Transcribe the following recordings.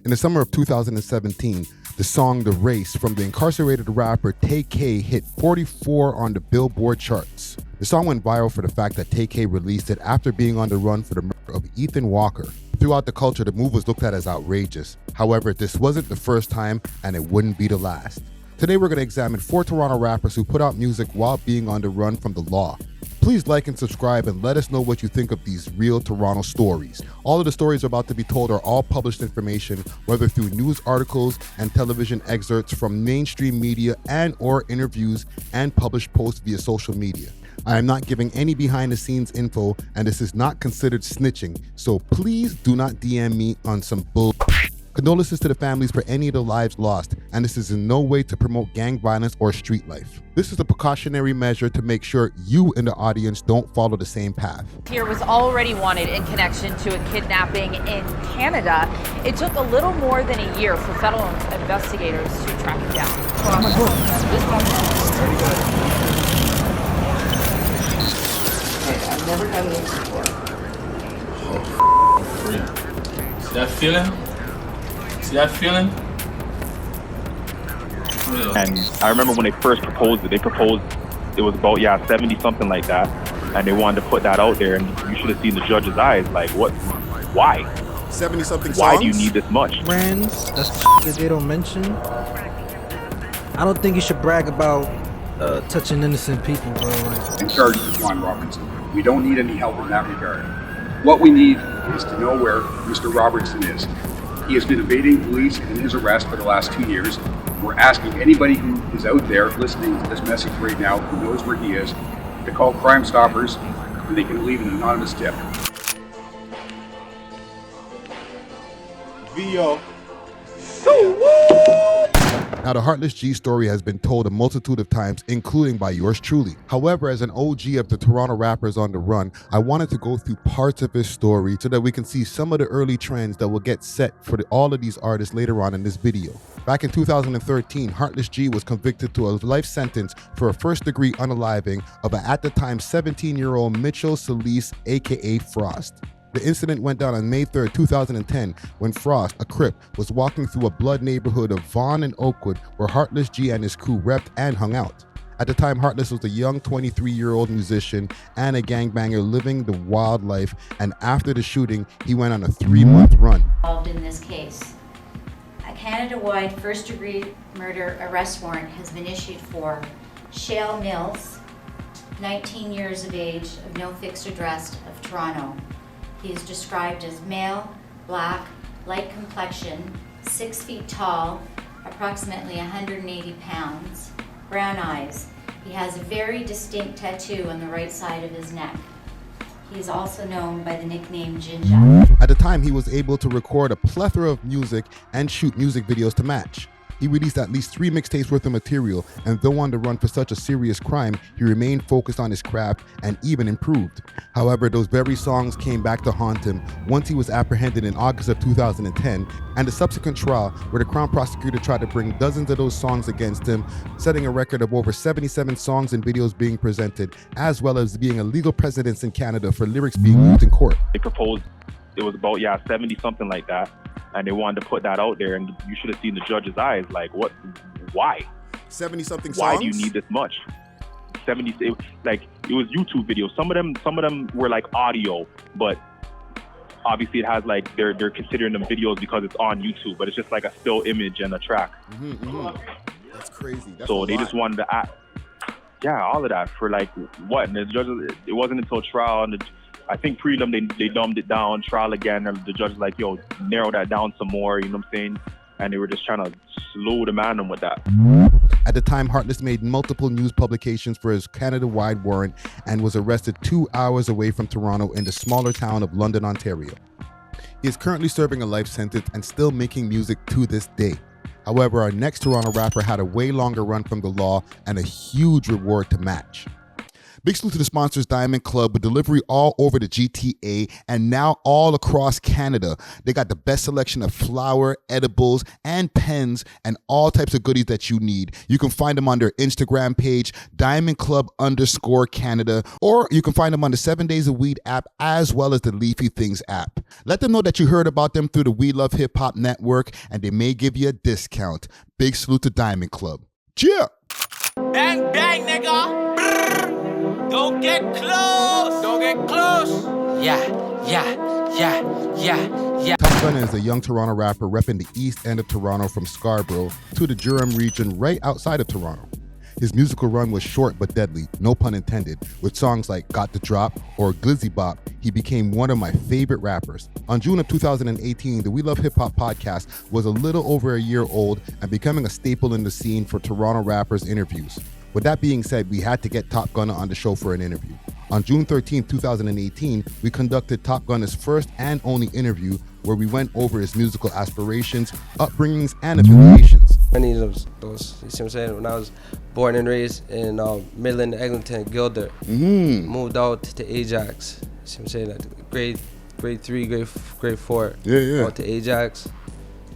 In the summer of 2017, the song The Race from the incarcerated rapper Tay-K hit 44 on the Billboard charts. The song went viral for the fact that Tay-K released it after being on the run for the murder of Ethan Walker. Throughout the culture, the move was looked at as outrageous. However, this wasn't the first time, and it wouldn't be the last. Today, we're going to examine 4 Toronto rappers who put out music while being on the run from the law. Please like and subscribe and let us know what you think of these real Toronto stories. All of the stories about to be told are all published information, whether through news articles and television excerpts from mainstream media and or interviews and published posts via social media. I am not giving any behind the scenes info, and this is not considered snitching, so please do not DM me on some bull. Condolences to the families for any of the lives lost, and this is in no way to promote gang violence or street life. This is a precautionary measure to make sure you in the audience don't follow the same path. Here was already wanted in connection to a kidnapping in Canada. It took a little more than a year for federal investigators to track him down. Hey, I've never done this before. Oh, see that feeling? See that feeling? And I remember when they first proposed it, it was about 70 something like that, and they wanted to put that out there, and you should have seen the judge's eyes, like, what, why? 70 something songs? Why do you need this much? Friends, that's that they don't mention. I don't think you should brag about touching innocent people, bro. In charge of Juan Robertson. We don't need any help in that regard. What we need is to know where Mr. Robertson is. He has been evading police and his arrest for the last 2 years. We're asking anybody who is out there listening to this message right now, who knows where he is, to call Crime Stoppers, and they can leave an anonymous tip. VO. Now, the Heartless G story has been told a multitude of times, including by yours truly. However, as an OG of the Toronto rappers on the run, I wanted to go through parts of his story so that we can see some of the early trends that will get set for all of these artists later on in this video. Back in 2013, Heartless G was convicted to a life sentence for a first-degree unaliving of an at the time 17-year-old Mitchell Solis, aka Frost. The incident went down on May 3rd, 2010, when Frost, a Crip, was walking through a blood neighborhood of Vaughan and Oakwood where Heartless G and his crew repped and hung out. At the time, Heartless was a young 23-year-old musician and a gangbanger living the wild life, and after the shooting, he went on a 3-month run. Involved in this case. A Canada-wide first-degree murder arrest warrant has been issued for Shale Mills, 19 years of age, of no fixed address, of Toronto. He is described as male, black, light complexion, 6 feet tall, approximately 180 pounds, brown eyes. He has a very distinct tattoo on the right side of his neck. He is also known by the nickname Jinja. At the time, he was able to record a plethora of music and shoot music videos to match. He released at least 3 mixtapes worth of material, and though on the run for such a serious crime, he remained focused on his craft and even improved. However, those very songs came back to haunt him once he was apprehended in August of 2010, and the subsequent trial where the Crown prosecutor tried to bring dozens of those songs against him, setting a record of over 77 songs and videos being presented, as well as being a legal precedence in Canada for lyrics being used in court. They proposed, it was about 70 something like that, and they wanted to put that out there, and you should have seen the judge's eyes, like, what, why? 70 something songs? Why do you need this much? 70, it was YouTube videos. Some of them were like audio, but obviously it has like, they're considering them videos because it's on YouTube, but it's just like a still image and a track. That's crazy. That's so they just wanted to act, all of that for like what? And the judges, it wasn't until trial, and I think prelim they dumbed it down. Trial again, and the judge was like, yo, narrow that down some more, you know what I'm saying? And they were just trying to slow the man with that. At the time, Heartless made multiple news publications for his Canada-wide warrant and was arrested 2 hours away from Toronto in the smaller town of London, Ontario. He is currently serving a life sentence and still making music to this day. However, our next Toronto rapper had a way longer run from the law and a huge reward to match. Big salute to the sponsors Diamond Club with delivery all over the GTA and now all across Canada. They got the best selection of flour, edibles, and pens and all types of goodies that you need. You can find them on their Instagram page, DiamondClub_Canada, or you can find them on the 7 Days of Weed app as well as the Leafy Things app. Let them know that you heard about them through the We Love Hip Hop Network and they may give you a discount. Big salute to Diamond Club. Cheer! Bang, bang, nigga. Brrr. Don't get close. Don't get close. Yeah. Top Gunna is a young Toronto rapper repping the east end of Toronto from Scarborough to the Durham region right outside of Toronto. His musical run was short but deadly, no pun intended. With songs like Got the Drop or Glizzy Bop, he became one of my favorite rappers. On June of 2018, the We Love Hip Hop podcast was a little over a year old and becoming a staple in the scene for Toronto rappers' interviews. With that being said, we had to get Top Gunna on the show for an interview. On June 13, 2018, we conducted Top Gunna's first and only interview where we went over his musical aspirations, upbringings, and affiliations. Many of those, you see what I'm saying? When I was born and raised in Midland, Eglinton, Gilder, moved out to Ajax. You see what I'm saying? Like grade 3, grade 4, out to Ajax.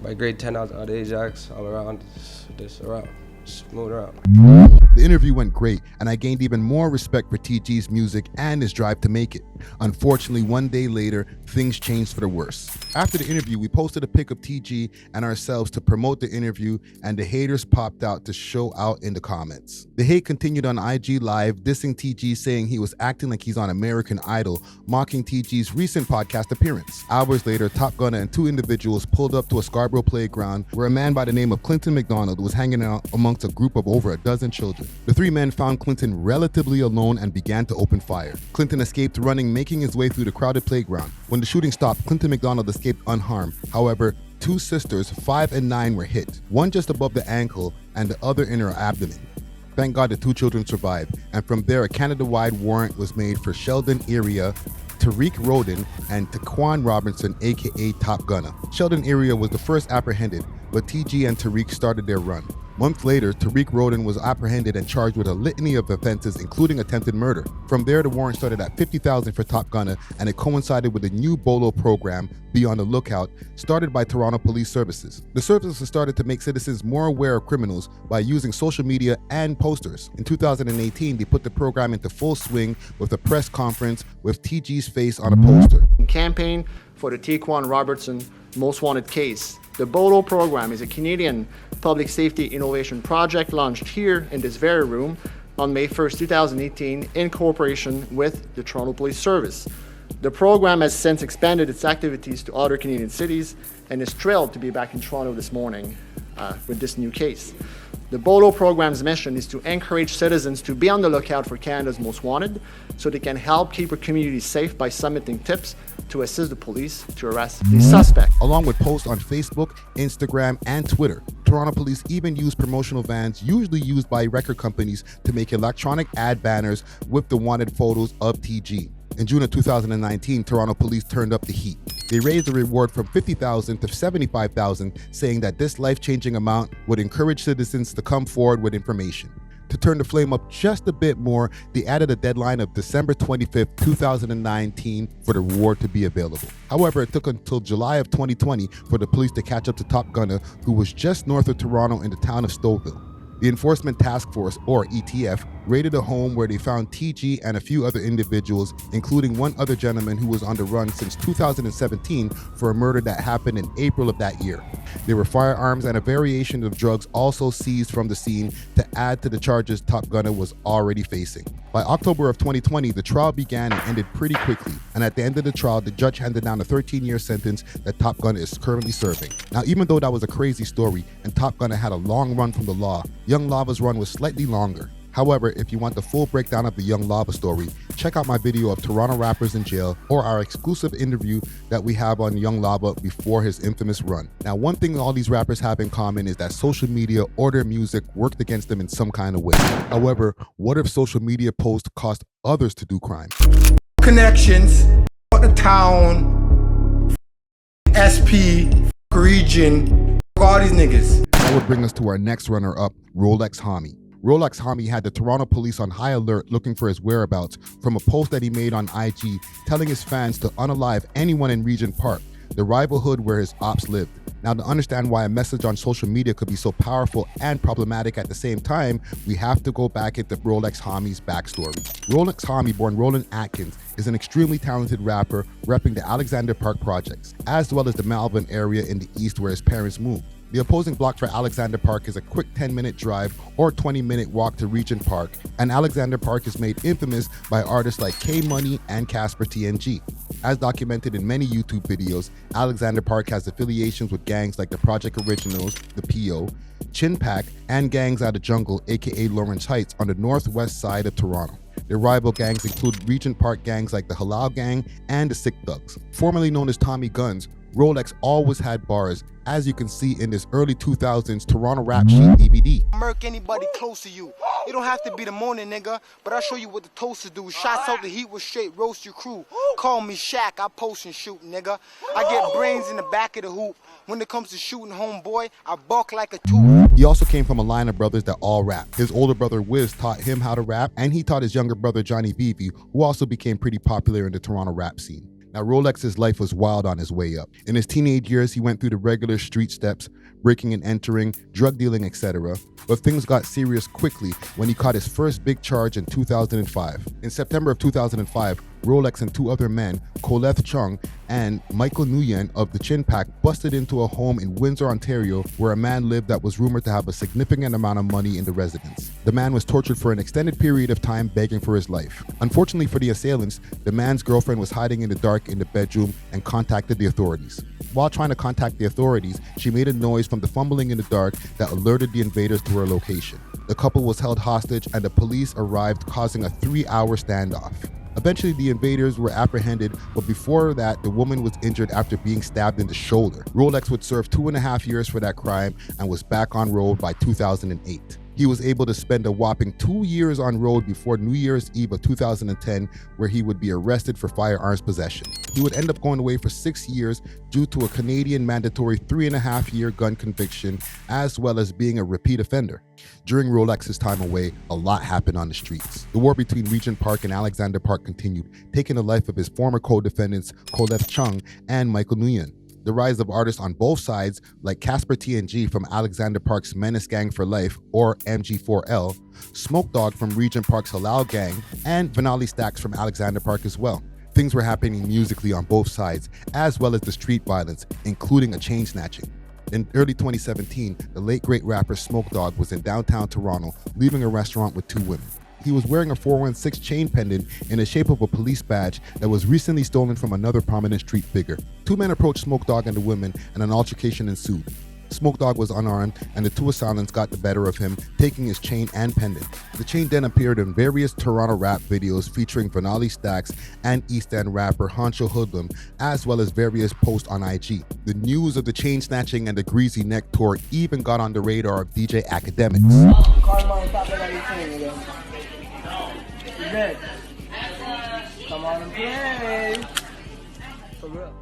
By grade 10, I was out of Ajax, all around, just moved around. The interview went great, and I gained even more respect for TG's music and his drive to make it. Unfortunately, one day later, things changed for the worse. After the interview, we posted a pic of TG and ourselves to promote the interview, and the haters popped out to show out in the comments. The hate continued on IG Live, dissing TG, saying he was acting like he's on American Idol, mocking TG's recent podcast appearance. Hours later, Top Gunna and two individuals pulled up to a Scarborough playground where a man by the name of Clinton McDonald was hanging out amongst a group of over a dozen children. The three men found Clinton relatively alone and began to open fire. Clinton escaped running, making his way through the crowded playground. When the shooting stopped, Clinton McDonald escaped unharmed. However, two sisters, 5 and 9, were hit, one just above the ankle and the other in her abdomen. Thank God the two children survived, and from there a Canada-wide warrant was made for Sheldon Area, Tariq Roden, and Taquan Robinson, aka Top Gunna. Sheldon Area was the first apprehended, but TG and Tariq started their run. Months later, Tariq Roden was apprehended and charged with a litany of offenses, including attempted murder. From there, the warrant started at $50,000 for Top Gunna, and it coincided with the new BOLO program, Be on the Lookout, started by Toronto Police Services. The services started to make citizens more aware of criminals by using social media and posters. In 2018, they put the program into full swing with a press conference with TG's face on a poster. Campaign for the Taquan Robertson Most Wanted case. The BOLO program is a Canadian public safety innovation project launched here in this very room on May 1st, 2018 in cooperation with the Toronto Police Service. The program has since expanded its activities to other Canadian cities and is thrilled to be back in Toronto this morning with this new case. The BOLO program's mission is to encourage citizens to be on the lookout for Canada's most wanted so they can help keep our communities safe by submitting tips to assist the police to arrest the suspect. Along with posts on Facebook, Instagram, and Twitter, Toronto Police even use promotional vans usually used by record companies to make electronic ad banners with the wanted photos of TG. In June of 2019, Toronto Police turned up the heat. They raised the reward from $50,000 to $75,000, saying that this life-changing amount would encourage citizens to come forward with information. To turn the flame up just a bit more, they added a deadline of December 25th, 2019 for the reward to be available. However, it took until July of 2020 for the police to catch up to Top Gunna, who was just north of Toronto in the town of Stouffville. The Enforcement Task Force, or ETF, raided a home where they found TG and a few other individuals, including one other gentleman who was on the run since 2017 for a murder that happened in April of that year. There were firearms and a variation of drugs also seized from the scene to add to the charges Top Gunna was already facing. By October of 2020, the trial began and ended pretty quickly, and at the end of the trial, the judge handed down a 13-year sentence that Top Gunna is currently serving. Now, even though that was a crazy story and Top Gunna had a long run from the law, Young Lava's run was slightly longer. However, if you want the full breakdown of the Young Lava story, check out my video of Toronto rappers in jail or our exclusive interview that we have on Young Lava before his infamous run. Now, one thing all these rappers have in common is that social media or their music worked against them in some kind of way. However, what if social media posts caused others to do crime? Connections, the town, SP, region, all these niggas. That would bring us to our next runner-up, Rolexx Homi. Rolexx Homi had the Toronto police on high alert looking for his whereabouts from a post that he made on IG telling his fans to unalive anyone in Regent Park, the rival hood where his ops lived. Now, to understand why a message on social media could be so powerful and problematic at the same time, we have to go back into Rolexx Homi's backstory. Rolexx Homi, born Roland Atkins, is an extremely talented rapper repping the Alexander Park projects, as well as the Malvern area in the east where his parents moved. The opposing block for Alexander Park is a quick 10-minute drive or 20-minute walk to Regent Park, and Alexander Park is made infamous by artists like K-Money and Casper TNG. As documented in many YouTube videos, Alexander Park has affiliations with gangs like the Project Originals, the P.O., Chin Pack, and gangs out of Jungle, aka Lawrence Heights, on the northwest side of Toronto. Their rival gangs include Regent Park gangs like the Halal Gang and the Sick Thugs. Formerly known as Tommy Guns, Rolexx always had bars, as you can see in this early 2000s Toronto Rap Sheet DVD. Murk anybody close to you. It don't have to be the morning, nigga, but I'll show you what the toasters do. Shots out the heat with straight roast your crew. Call me Shaq, I post and shoot, nigga. I get brains in the back of the hoop. When it comes to shooting, homeboy, I bark like a tooth. He also came from a line of brothers that all rap. His older brother Wiz taught him how to rap, and he taught his younger brother Johnny Vivi, who also became pretty popular in the Toronto rap scene. Now, Rolexx's life was wild on his way up. In his teenage years, he went through the regular street steps, breaking and entering, drug dealing, etc. But things got serious quickly when he caught his first big charge in 2005. In September of 2005, Rolexx and two other men, Koleth Chung and Michael Nguyen of the Chin Pack, busted into a home in Windsor, Ontario, where a man lived that was rumored to have a significant amount of money in the residence. The man was tortured for an extended period of time, begging for his life. Unfortunately for the assailants, the man's girlfriend was hiding in the dark in the bedroom and contacted the authorities. While trying to contact the authorities, she made a noise from the fumbling in the dark that alerted the invaders to her location. The couple was held hostage and the police arrived, causing a 3-hour standoff. Eventually, the invaders were apprehended, but before that, the woman was injured after being stabbed in the shoulder. Rolexx would serve 2.5 years for that crime and was back on road by 2008. He was able to spend a whopping 2 years on road before New Year's Eve of 2010, where he would be arrested for firearms possession. He would end up going away for 6 years due to a Canadian mandatory 3.5-year gun conviction, as well as being a repeat offender. During Rolexx's time away, a lot happened on the streets. The war between Regent Park and Alexander Park continued, taking the life of his former co-defendants Koleth Chung and Michael Nguyen. The rise of artists on both sides, like Casper TNG from Alexander Park's Menace Gang for Life, or MG4L, Smoke Dog from Regent Park's Halal Gang, and Vanali Stacks from Alexander Park as well. Things were happening musically on both sides, as well as the street violence, including a chain snatching. In early 2017, the late great rapper Smoke Dog was in downtown Toronto, leaving a restaurant with 2 women. He was wearing a 416 chain pendant in the shape of a police badge that was recently stolen from another prominent street figure. 2 men approached Smoke Dog and the women, and an altercation ensued. Smoke Dog was unarmed, and the 2 assailants got the better of him, taking his chain and pendant. The chain then appeared in various Toronto rap videos featuring Vanali Stacks and East End rapper Honcho Hoodlum, as well as various posts on IG. The news of the chain snatching and the Greasy Neck tour even got on the radar of DJ Academics. Come on and play. For real.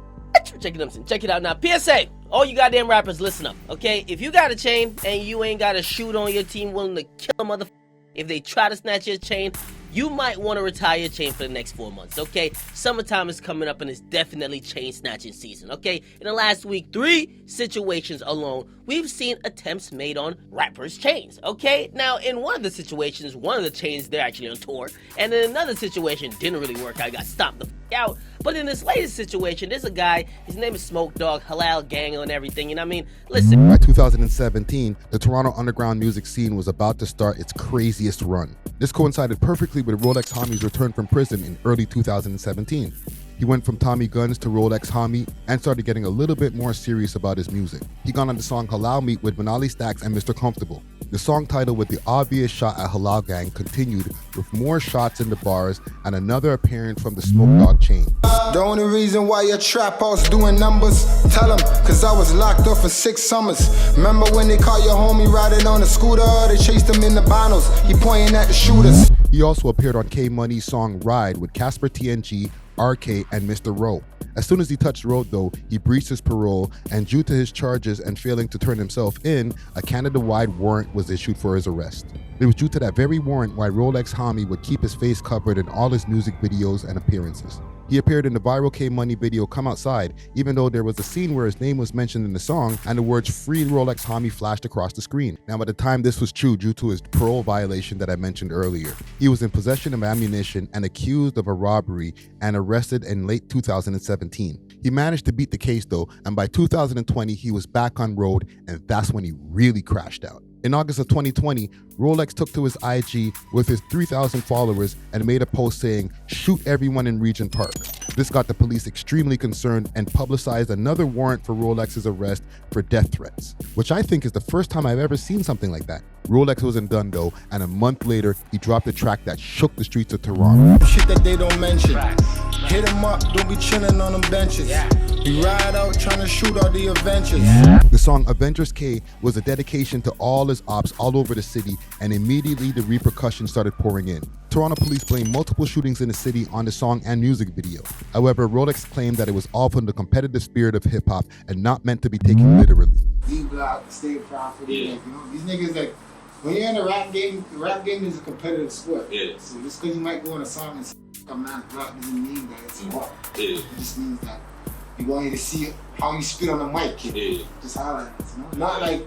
Check it out now. PSA, all you goddamn rappers, listen up, okay? If you got a chain and you ain't got a shoot on your team willing to kill a motherfucker if they try to snatch your chain, you might want to retire your chain for the next 4 months, okay? Summertime is coming up and it's definitely chain snatching season, okay? In the last week, 3 situations alone, we've seen attempts made on rappers' chains, okay? Now, in one of the situations, one of the chains, they're actually on tour, and in another situation, didn't really work out, got stomped the out. But in this latest situation, there's a guy, his name is Smoke Dog, Halal Gang and everything, you know what I mean? Listen. By 2017, the Toronto underground music scene was about to start its craziest run. This coincided perfectly with Rolexx Homi's return from prison in early 2017. He went from Tommy Guns to Rolexx Homi and started getting a little bit more serious about his music. He got on the song Halal Meat with Vanali Stacks and Mr. Comfortable. The song title with the obvious shot at Halal Gang continued with more shots in the bars and another appearance from the Smoke Dog chain. The only reason why your trap house doing numbers, tell them, cause I was locked up for 6 summers. Remember when they caught your homie riding on a scooter? They chased him in the binos, he pointing at the shooters. He also appeared on K-Money's song Ride with Casper TNG, RK, and Mr. Rowe. As soon as he touched road though, he breached his parole, and due to his charges and failing to turn himself in, a Canada-wide warrant was issued for his arrest. It was due to that very warrant why Rolexx Homi would keep his face covered in all his music videos and appearances. He appeared in the viral K-Money video Come Outside, even though there was a scene where his name was mentioned in the song and the words Free Rolexx Homi flashed across the screen. Now at the time this was true due to his parole violation that I mentioned earlier. He was in possession of ammunition and accused of a robbery and arrested in late 2017. He managed to beat the case though, and by 2020 he was back on road, and that's when he really crashed out. In August of 2020, Rolexx took to his IG with his 3,000 followers and made a post saying, "Shoot everyone in Regent Park." This got the police extremely concerned and publicized another warrant for Rolexx's arrest for death threats, which I think is the first time I've ever seen something like that. Rolexx wasn't done though, and a month later, he dropped a track that shook the streets of Toronto. Shit that they don't mention. Hit 'em up, don't be chillin' on them benches. We ride out trying to shoot all the Avengers. The song Avengers K was a dedication to all his ops all over the city, and immediately the repercussions started pouring in. Toronto police blamed multiple shootings in the city on the song and music video. However, Rolexx claimed that it was all from the competitive spirit of hip-hop and not meant to be taken literally. D-Block, State Property, like, you know, these niggas, like, when you're in the rap game is a competitive sport. So just because you might go in a song and say, I'm not block doesn't mean that it's hard. It just means that you want you to see how you spit on the mic. Just highlight it, you know? Not like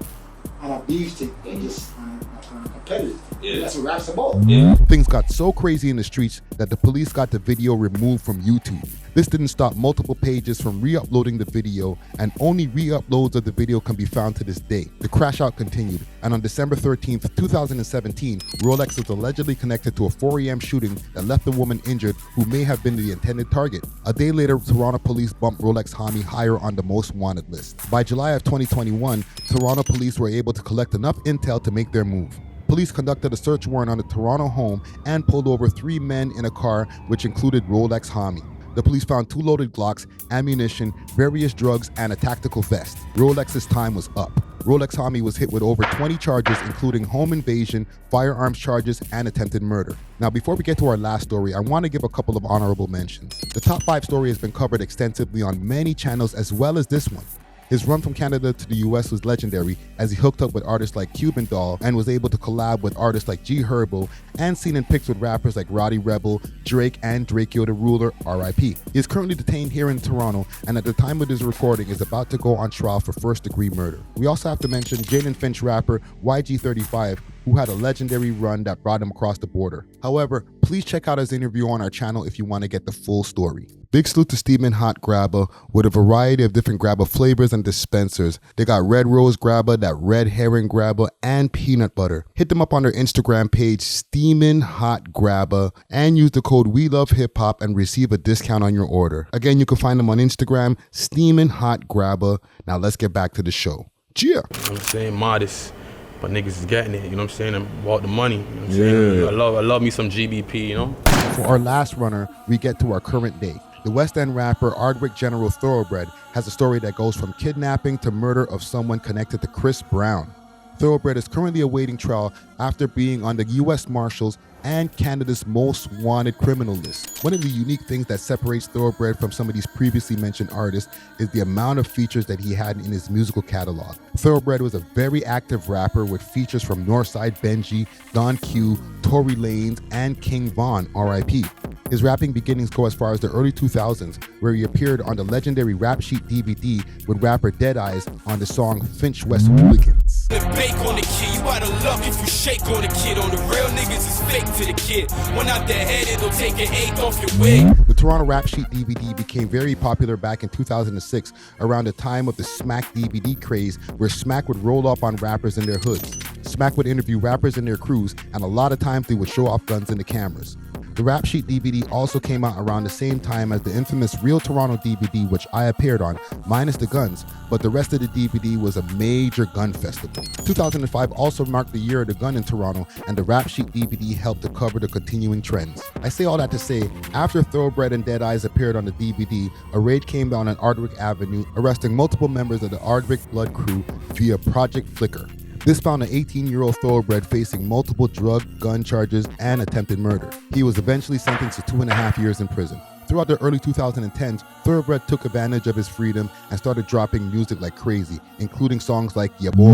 on a beef stick, just on a competitive. That's what rap's about. Things got so crazy in the streets that the police got the video removed from YouTube. This didn't stop multiple pages from re-uploading the video, and only re-uploads of the video can be found to this day. The crash out continued, and on December 13th, 2017, Rolexx was allegedly connected to a 4 a.m. shooting that left a woman injured who may have been the intended target. A day later, Toronto police bumped Rolexx Homi higher on the most wanted list. By July of 2021, Toronto police were able to collect enough intel to make their move. Police conducted a search warrant on the Toronto home and pulled over 3 men in a car, which included Rolexx Homi. The police found 2 loaded Glocks, ammunition, various drugs, and a tactical vest. Rolexx's time was up. Rolexx Homi was hit with over 20 charges, including home invasion, firearms charges, and attempted murder. Now, before we get to our last story, I want to give a couple of honorable mentions. The top 5 story has been covered extensively on many channels as well as this one. His run from Canada to the US was legendary, as he hooked up with artists like Cuban Doll and was able to collab with artists like G Herbo, and seen in pics with rappers like Roddy Rebel, Drake, and Drakeo the Ruler, RIP. He is currently detained here in Toronto, and at the time of this recording is about to go on trial for first-degree murder. We also have to mention Jaden Finch rapper YG35, who had a legendary run that brought him across the border. However, please check out his interview on our channel if you want to get the full story. Big salute to Steamin' Hot Grabba with a variety of different Grabba flavors and dispensers. They got red rose Grabba, that red herring Grabba, and peanut butter. Hit them up on their Instagram page, Steamin' Hot Grabba, and use the code WeLoveHipHop and receive a discount on your order. Again, you can find them on Instagram, Steamin' Hot Grabba. Now let's get back to the show. Yeah. You know what I'm saying? Modest. But niggas is getting it, you know what I'm saying? And about the money, you know what I'm saying? I love me some GBP, you know? For our last runner, we get to our current day. The West End rapper Ardwick General Thorobread has a story that goes from kidnapping to murder of someone connected to Chris Brown. Thorobread is currently awaiting trial after being on the U.S. Marshals and Canada's most wanted criminal list. One of the unique things that separates Thorobread from some of these previously mentioned artists is the amount of features that he had in his musical catalog. Thorobread was a very active rapper with features from Northside Benji, Don Q, Tory Lanez, and King Von, R.I.P. His rapping beginnings go as far as the early 2000s, where he appeared on the legendary Rap Sheet DVD with rapper Deadeyes on the song Finch West Hooligans. Bake on the kid, you out of luck if you shake on the kid. On the real niggas is fake to the kid. One out the head, it'll take an 8 off your wig. The Toronto Rap Sheet DVD became very popular back in 2006, around the time of the Smack DVD craze, where Smack would roll up on rappers in their hoods. Smack would interview rappers and their crews, and a lot of times they would show off guns in the cameras. The Rap Sheet DVD also came out around the same time as the infamous Real Toronto DVD, which I appeared on, minus the guns, but the rest of the DVD was a major gun festival. 2005 also marked the year of the gun in Toronto, and the Rap Sheet DVD helped to cover the continuing trends. I say all that to say, after Thorobread and Deadeyes appeared on the DVD, a raid came down on Ardwick Avenue, arresting multiple members of the Ardwick Blood Crew via Project Flicker. This found an 18-year-old Thorobread facing multiple drug, gun charges, and attempted murder. He was eventually sentenced to 2.5 years in prison. Throughout the early 2010s, Thorobread took advantage of his freedom and started dropping music like crazy, including songs like Ya Boy.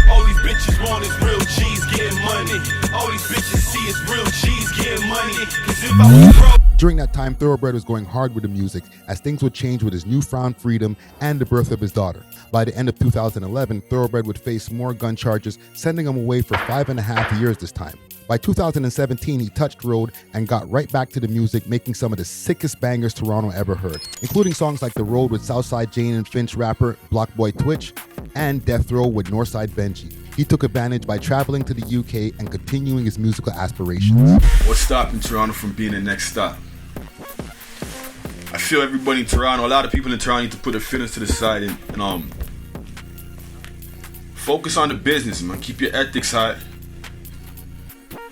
All these bitches want is real G's getting money. money. All these bitches see is real G's getting money. Cause if I was broke. During that time, Thorobread was going hard with the music as things would change with his newfound freedom and the birth of his daughter. By the end of 2011, Thorobread would face more gun charges, sending him away for 5.5 years this time. By 2017, he touched road and got right back to the music, making some of the sickest bangers Toronto ever heard, including songs like The Road with Southside Jane and Finch rapper Blockboy Twitch, and Death Row with Northside Benji. He took advantage by traveling to the UK and continuing his musical aspirations. What's stopping Toronto from being the next stop? I feel everybody in Toronto, a lot of people in Toronto need to put their feelings to the side and focus on the business, man. Keep your ethics high.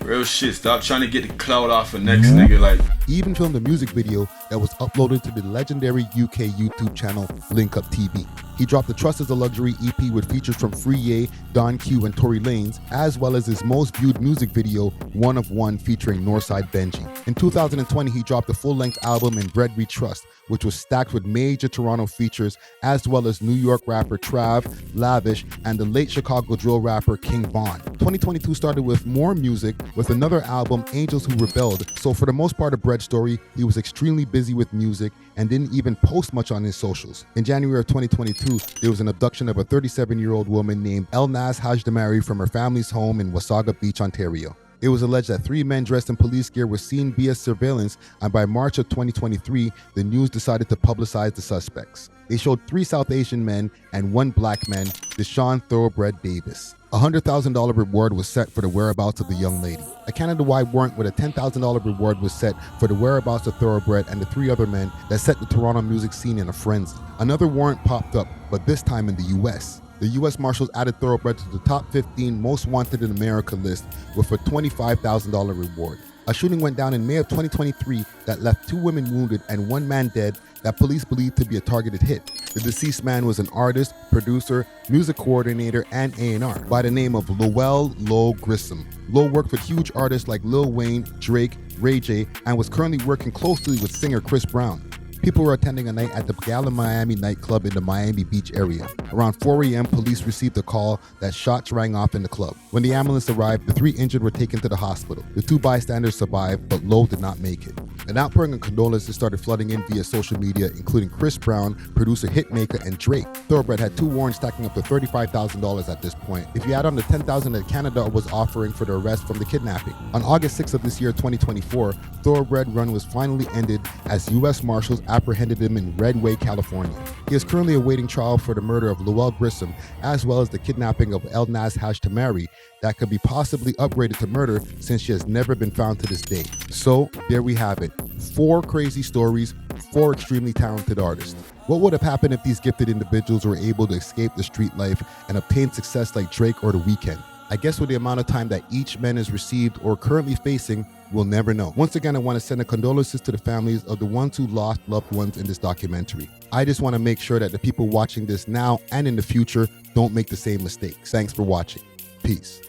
Real shit, stop trying to get the clout off of next nigga. Like, he even filmed a music video that was uploaded to the legendary UK YouTube channel Link Up TV. He dropped the Trust is a Luxury EP with features from Free Ye, Don Q, and Tory Lanez, as well as his most viewed music video, One of One, featuring Northside Benji. In 2020, he dropped a full-length album In Bread We Trust, which was stacked with major Toronto features, as well as New York rapper Trav, Lavish, and the late Chicago drill rapper King Von. 2022 started with more music, with another album, Angels Who Rebelled. So for the most part of Bread's story, he was extremely busy with music and didn't even post much on his socials. In January of 2022, there was an abduction of a 37-year-old woman named Elnaz Hajdamari from her family's home in Wasaga Beach, Ontario. It was alleged that 3 men dressed in police gear were seen via surveillance, and by March of 2023, the news decided to publicize the suspects. They showed 3 South Asian men and 1 black man, Deshaun Thorobread Davis. A $100,000 reward was set for the whereabouts of the young lady. A Canada-wide warrant with a $10,000 reward was set for the whereabouts of Thorobread and the 3 other men that set the Toronto music scene in a frenzy. Another warrant popped up, but this time in the US. The U.S. Marshals added Thorobread to the top 15 most wanted in America list with a $25,000 reward. A shooting went down in May of 2023 that left 2 women wounded and 1 man dead that police believed to be a targeted hit. The deceased man was an artist, producer, music coordinator, and A&R by the name of Lowell Grissom. Low worked with huge artists like Lil Wayne, Drake, Ray J, and was currently working closely with singer Chris Brown. People were attending a night at the Gala Miami nightclub in the Miami Beach area. Around 4 a.m., police received a call that shots rang off in the club. When the ambulance arrived, the 3 injured were taken to the hospital. The 2 bystanders survived, but Lowe did not make it. An outpouring of condolences started flooding in via social media, including Chris Brown, producer Hitmaker, and Drake. Thorobread had 2 warrants stacking up to $35,000 at this point, if you add on the $10,000 that Canada was offering for the arrest from the kidnapping. On August 6th of this year, 2024, Thorobread Run was finally ended as U.S. Marshals apprehended him in Redway, California. He is currently awaiting trial for the murder of Lowell Grissom, as well as the kidnapping of Elnaz Hajdamari, that could be possibly upgraded to murder since she has never been found to this day. So there we have it. 4 crazy stories, 4 extremely talented artists. What would have happened if these gifted individuals were able to escape the street life and obtain success like Drake or The Weeknd? I guess with the amount of time that each man has received or currently facing, we'll never know. Once again, I want to send a condolences to the families of the ones who lost loved ones in this documentary. I just want to make sure that the people watching this now and in the future don't make the same mistakes. Thanks for watching. Peace.